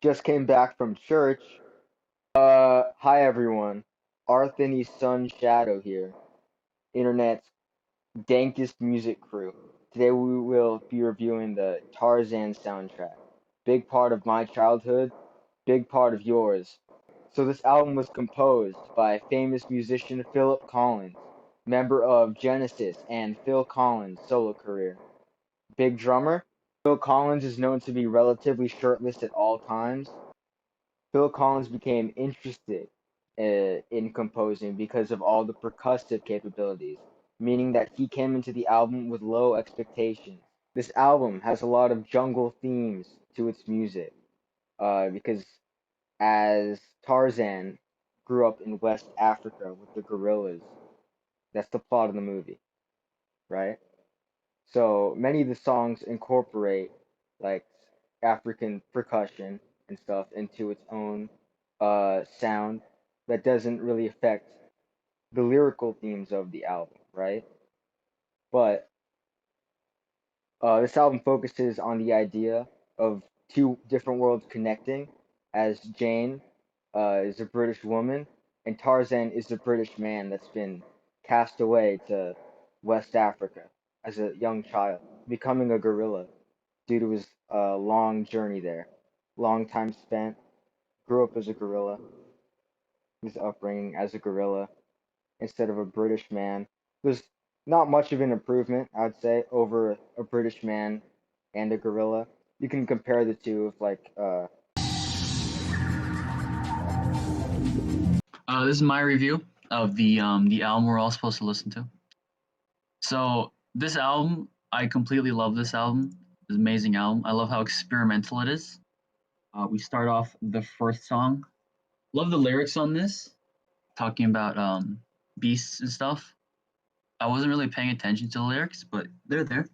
just came back from church. Hi everyone. Arthany's son Shadow here, internet's dankest music crew. Today we will be reviewing the Tarzan soundtrack. Big part of my childhood, big part of yours. So this album was composed by famous musician Philip Collins, member of Genesis and Phil Collins' solo career. Big drummer, Phil Collins is known to be relatively shirtless at all times. Phil Collins became interested in composing because of all the percussive capabilities, meaning that he came into the album with low expectations. This album has a lot of jungle themes to its music, because as Tarzan grew up in West Africa with the gorillas, that's the plot of the movie, right? So many of the songs incorporate like African percussion and stuff into its own sound that doesn't really affect the lyrical themes of the album, right? But this album focuses on the idea of two different worlds connecting, as Jane is a British woman and Tarzan is a British man that's been cast away to West Africa as a young child, becoming a gorilla due to his long journey there, long time spent, grew up as a gorilla, his upbringing as a gorilla instead of a British man. There's not much of an improvement, I would say, over a British man and a gorilla. You can compare the two of like This is my review of the album we're all supposed to listen to. So this album, I completely love this album. It's an amazing album. I love how experimental it is. We start off the first song. Love the lyrics on this, talking about beasts and stuff. I wasn't really paying attention to the lyrics, but they're there.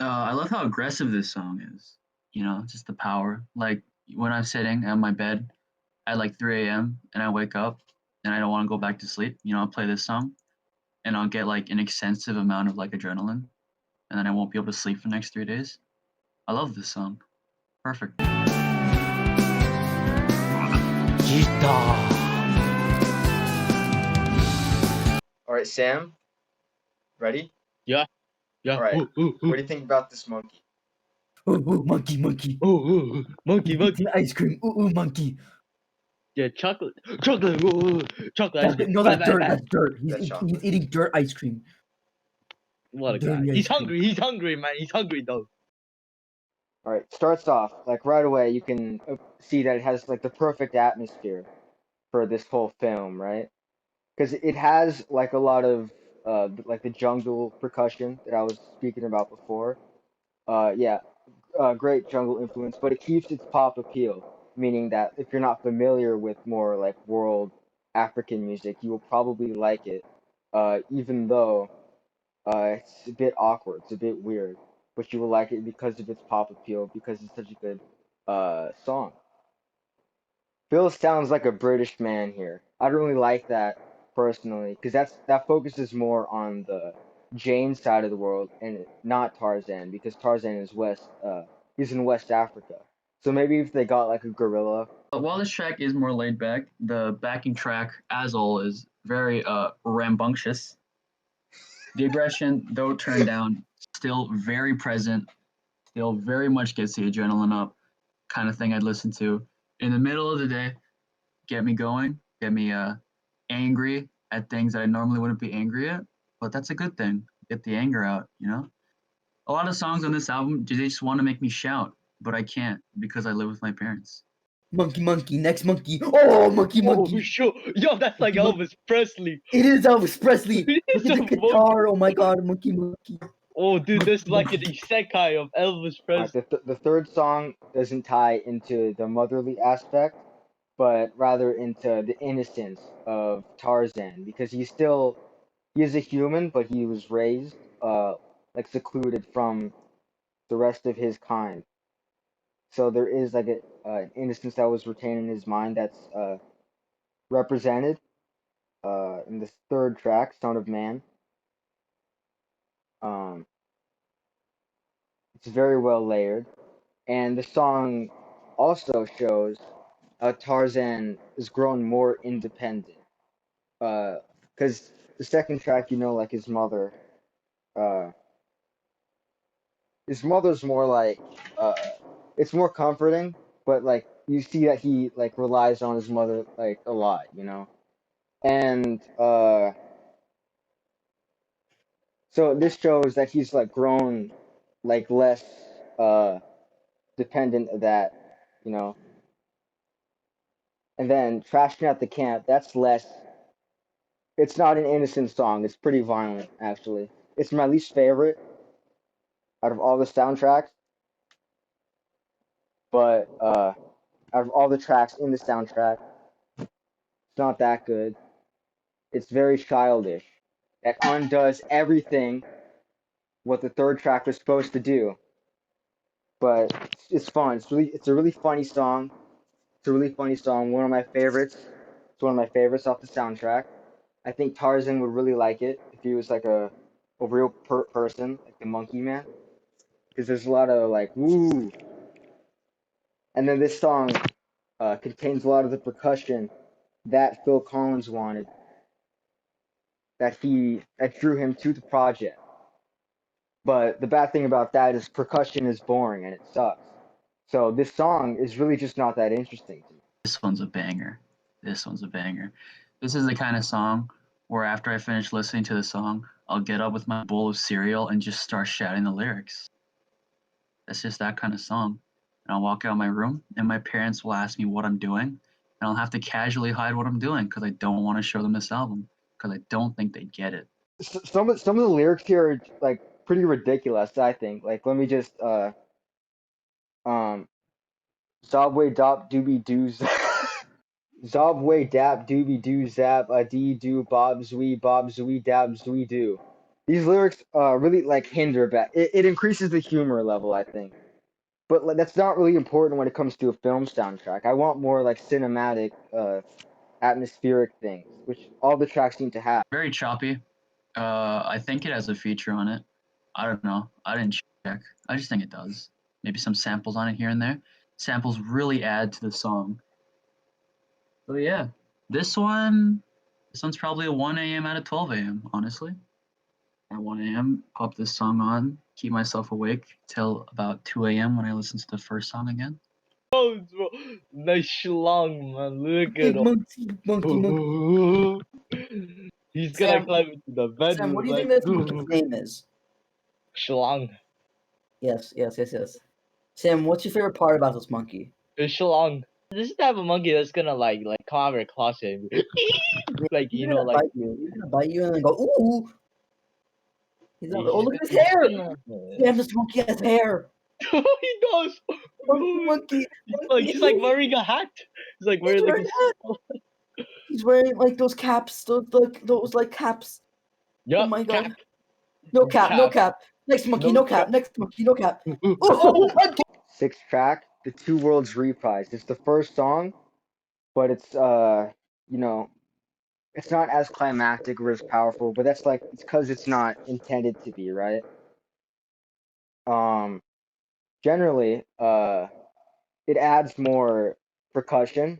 I love how aggressive this song is. You know, just the power. Like when I'm sitting at my bed at like 3 a.m. and I wake up and I don't want to go back to sleep, I'll play this song and I'll get like an extensive amount of like adrenaline, and then I won't be able to sleep for the next 3 days. I love this song. Perfect. all right, Sam, ready? Yeah. All right. What do you think about this monkey? Monkey, monkey. Monkey. Eating ice cream. Monkey. Yeah, chocolate. Chocolate ice cream. No, that's dirt. That's dirt. That's chocolate. He's eating dirt ice cream. What a guy. Dirty He's ice cream. hungry. He's hungry, man. He's hungry, though. All right, starts off like right away. You can see that it has like the perfect atmosphere for this whole film, right? Because it has like a lot of like the jungle percussion that I was speaking about before. Yeah, great jungle influence, but it keeps its pop appeal, meaning that if you're not familiar with more like world African music, you will probably like it, even though it's a bit awkward, it's a bit weird, but you will like it because of its pop appeal, because it's such a good song. Phil sounds like a British man here. I don't really like that personally, because that focuses more on the Jane side of the world and not Tarzan, because Tarzan is he's in West Africa. So maybe if they got like a gorilla. While this track is more laid back, the backing track, as all, is very rambunctious. The aggression, though turned down, still very present, still very much gets the adrenaline up, kind of thing I'd listen to in the middle of the day, get me going, get me angry at things that I normally wouldn't be angry at, but that's a good thing. Get the anger out. A lot of songs on this album, they just want to make me shout, but I can't because I live with my parents. Monkey. Next monkey. Oh, monkey. Oh, sure. Yo, that's like Monkey. Elvis Presley. It is Elvis Presley. It's Look at the a guitar. Oh my God, monkey. Oh, dude, this is like an isekai of Elvis Alright, Presley. the third song doesn't tie into the motherly aspect, but rather into the innocence of Tarzan, because he is a human, but he was raised like secluded from the rest of his kind. So there is like an innocence that was retained in his mind that's represented in this third track, "Son of Man." It's very well layered, and the song also shows Tarzan has grown more independent. Because the second track, like uh, his mother's more like, uh, it's more comforting, but like you see that he like relies on his mother like a lot. And so this shows that he's like grown like less uh dependent of that. And then trashing out the camp, that's less. It's not an innocent song. It's pretty violent, actually. It's my least favorite out of all the soundtracks, but out of all the tracks in the soundtrack, it's not that good. It's very childish. It undoes everything what the third track was supposed to do. But it's fun. It's a really funny song. It's a really funny song. One of my favorites. It's one of my favorites off the soundtrack. I think Tarzan would really like it if he was like a real person, like the Monkey Man, because there's a lot of like woo. And then this song contains a lot of the percussion that Phil Collins wanted, that drew him to the project. But the bad thing about that is percussion is boring and it sucks. So this song is really just not that interesting to me. This one's a banger. This one's a banger. This is the kind of song where after I finish listening to the song, I'll get up with my bowl of cereal and just start shouting the lyrics. That's just that kind of song. And I'll walk out of my room and my parents will ask me what I'm doing. And I'll have to casually hide what I'm doing because I don't want to show them this album because I don't think they get it. Some of the lyrics here are like pretty ridiculous, I think. Like let me just um Zobway dop doobie doos Zobway dap doobie doo zap a dee doo bob zwe dab zwe doo. These lyrics really like hinder back. It increases the humor level, I think. But like, that's not really important when it comes to a film soundtrack. I want more like cinematic, atmospheric things, which all the tracks seem to have. Very choppy. I think it has a feature on it. I don't know. I didn't check. I just think it does. Maybe some samples on it here and there. Samples really add to the song. So yeah, this one's probably a 1 a.m. out of 12 a.m. Honestly, at 1 a.m. pop this song on, keep myself awake till about 2 a.m. when I listen to the first song again. Oh, bro. Nice schlong, man. Look Big at monkey. him. He's gonna Sam, climb into the bed Sam, what do you like think this monkey's name is? schlong. Yes. Sam, what's your favorite part about this monkey? It's schlong. This is the type of monkey that's gonna like come out of your closet and be like He's gonna like bite you. He's gonna bite you and then go ooh. He's gonna, oh, he's look at his hair. gonna- Damn, this monkey has hair. he does. Monkey. He's like wearing a hat. He's like wearing like wearing He's wearing like those caps, those like caps. Yup, Oh my god. cap. No cap, no Cap. cap. Next monkey, No no cap. cap. Next monkey, no cap. Oh, Oh, monkey. Sixth track, The Two Worlds Reprise. It's the first song, but it's you know, it's not as climactic or as powerful. But that's like it's because it's not intended to be, right? Um, Generally, it adds more percussion,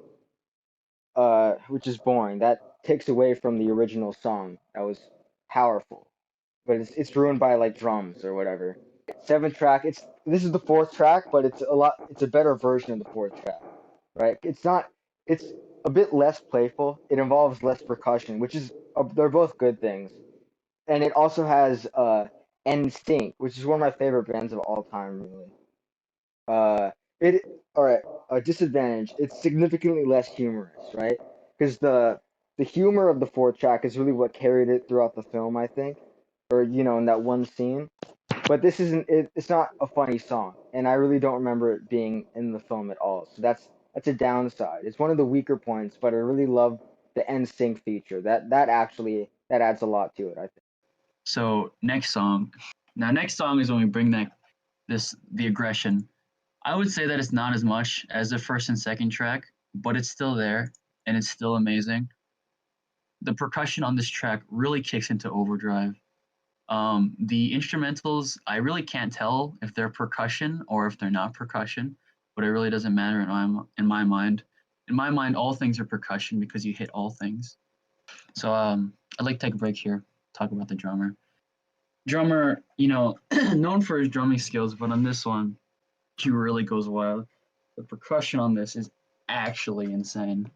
which is boring. That takes away from the original song that was powerful, but it's ruined by like drums or whatever. Seventh track. This is the fourth track, but it's a better version of the fourth track, right? It's not. It's a bit less playful. It involves less percussion, which is they're both good things, and it also has NSYNC, which is one of my favorite bands of all time, really. Uh, it all right. A disadvantage. It's significantly less humorous, right? Because the humor of the fourth track is really what carried it throughout the film, I think, or in that one scene. But this isn't. It's not a funny song, and I really don't remember it being in the film at all. So that's a downside. It's one of the weaker points, but I really love the NSYNC feature. That adds a lot to it, I think. So next song. Now next song is when we bring the aggression. I would say that it's not as much as the first and second track, but it's still there and it's still amazing. The percussion on this track really kicks into overdrive. The instrumentals, I really can't tell if they're percussion or if they're not percussion. but it really doesn't matter in my mind. In my mind, all things are percussion because you hit all things. So I'd like to take a break here, talk about the drummer. Drummer, known for his drumming skills, but on this one, he really goes wild. The percussion on this is actually insane.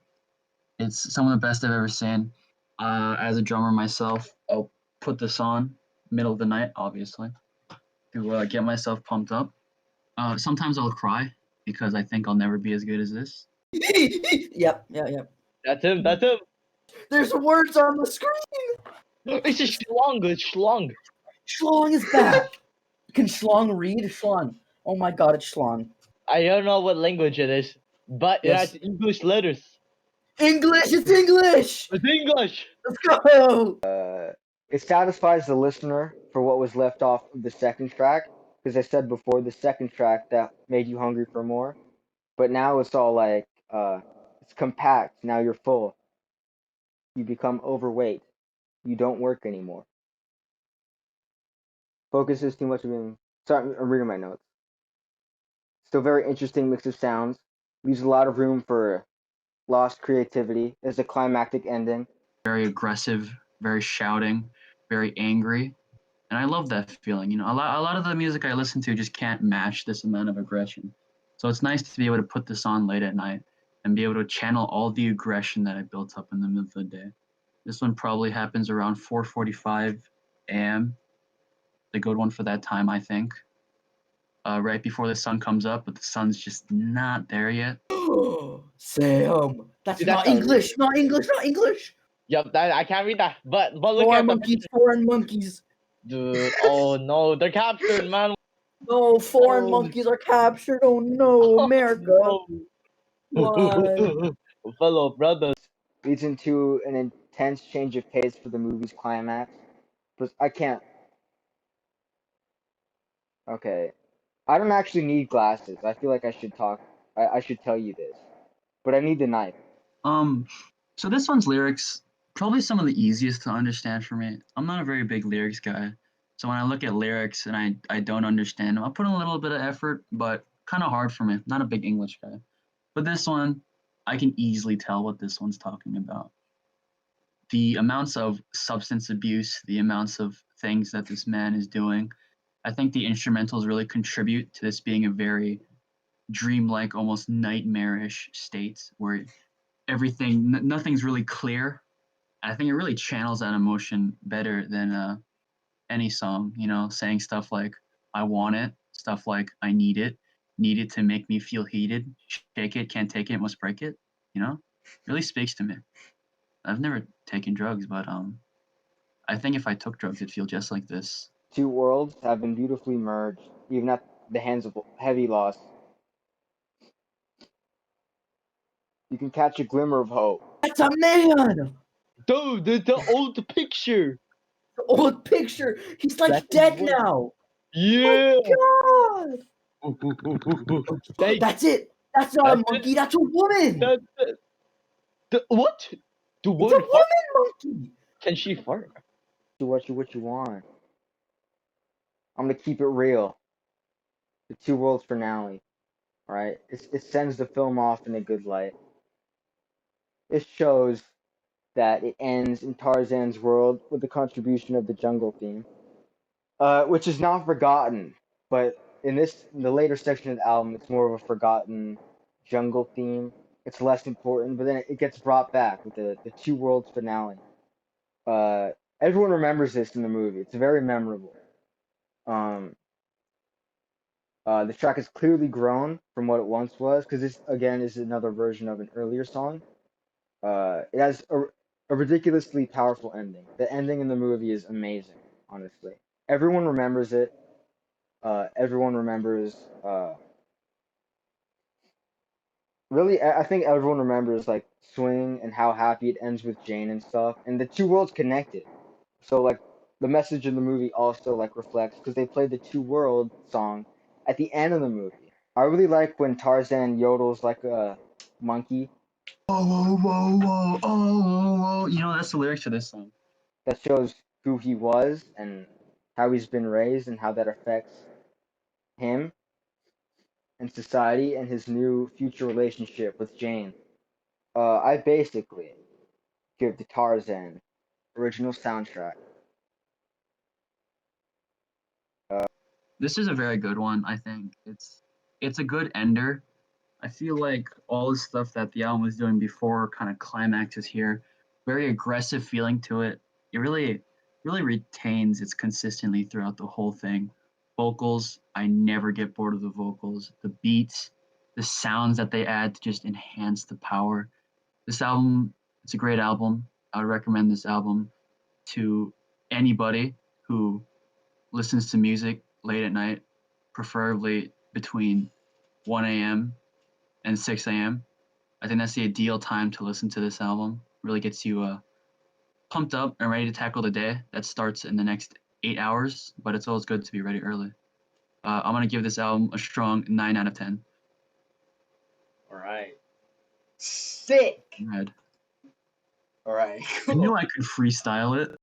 It's some of the best I've ever seen. As a drummer myself, I'll put this on middle of the night, obviously, to get myself pumped up. Sometimes I'll cry because I think I'll never be as good as this. Yep. That's him. That's him. There's words on the screen. It's a schlong. It's schlong. Schlong is back. Can Schlong read? Schlong. Oh my god, it's Schlong. I don't know what language it is, but it Yes. has English letters. English, it's English! It's English. Let's go! It satisfies the listener for what was left off of the second track, because I said before the second track that made you hungry for more, but now it's all like it's compact. Now you're full. You become overweight. You don't work anymore. Focuses too much on being. Sorry, I'm reading my notes. Still very interesting mix of sounds. Leaves a lot of room for lost creativity. As a climactic ending. Very aggressive, very shouting, very angry. And I love that feeling. A lot of the music I listen to just can't match this amount of aggression. So it's nice to be able to put this on late at night and be able to channel all the aggression that I built up in the middle of the day. This one probably happens around 4:45 a.m. The good one for that time, I think. Right before the sun comes up, but the sun's just not there yet. Sam. That's Dude, not that's English. Not English. Not English. Yep, I can't read that. But look Foreign at the monkeys. Foreign monkeys. dude. Oh no, they're captured, man. No, foreign Oh. monkeys are captured. Oh no, America. Oh, What? fellow brothers. Leads into an intense change of pace for the movie's climax. But I can't. Okay. I don't actually need glasses. I feel like I should talk. I should tell you this. But I need the knife. So this one's lyrics, probably some of the easiest to understand for me. I'm not a very big lyrics guy. So when I look at lyrics and I don't understand them, I'll put in a little bit of effort, but kind of hard for me. Not a big English guy. But this one, I can easily tell what this one's talking about. The amounts of substance abuse, the amounts of things that this man is doing, I think the instrumentals really contribute to this being a very dreamlike, almost nightmarish state where nothing's really clear. I think it really channels that emotion better than any song, saying stuff like I want it, stuff like I need it to make me feel heated, shake it, can't take it, must break it, really speaks to me. I've never taken drugs, but I think if I took drugs, it'd feel just like this. Two worlds have been beautifully merged, even at the hands of heavy loss. You can catch a glimmer of hope. That's a man. Dude, the old picture. The old picture. He's like That's dead what- now. Yeah. God. They- That's it. That's not a That's monkey. That's a woman. That's it. What? The It's a woman fart? woman monkey. Can she fart? Do what you want. I'm gonna keep it real. The two worlds finale. Alright? It sends the film off in a good light. It shows that it ends in Tarzan's world with the contribution of the jungle theme. Which is not forgotten, but in the later section of the album, it's more of a forgotten jungle theme. It's less important, but then it gets brought back with the two worlds finale. Everyone remembers this in the movie. It's very memorable. The track has clearly grown from what it once was, because this again is another version of an earlier song. It has a ridiculously powerful ending. The ending in the movie is amazing, honestly. Everyone remembers it. Everyone remembers. Really, I think everyone remembers like Swing and how happy it ends with Jane and stuff, and the two worlds connected. So like the message in the movie also like reflects because they played the two world song at the end of the movie. I really like when Tarzan yodels like a monkey. Whoa, whoa, whoa, whoa, oh, whoa. That's the lyrics to this song. That shows who he was and how he's been raised and how that affects him. and society and his new future relationship with Jane. I basically give the Tarzan original soundtrack. This is a very good one. I think it's a good ender. I feel like all the stuff that the album was doing before kind of climaxes here. Very aggressive feeling to it. It really retains its consistently throughout the whole thing. Vocals, I never get bored of the vocals. The beats, the sounds that they add to just enhance the power. This album, it's a great album. I would recommend this album to anybody who listens to music late at night, preferably between 1 a.m. and 6 a.m. I think that's the ideal time to listen to this album. Really gets you pumped up and ready to tackle the day that starts in the next 8 hours, but it's always good to be ready early. I'm going to give this album a strong 9 out of 10. All right. Sick. Red. All right. I knew I could freestyle it.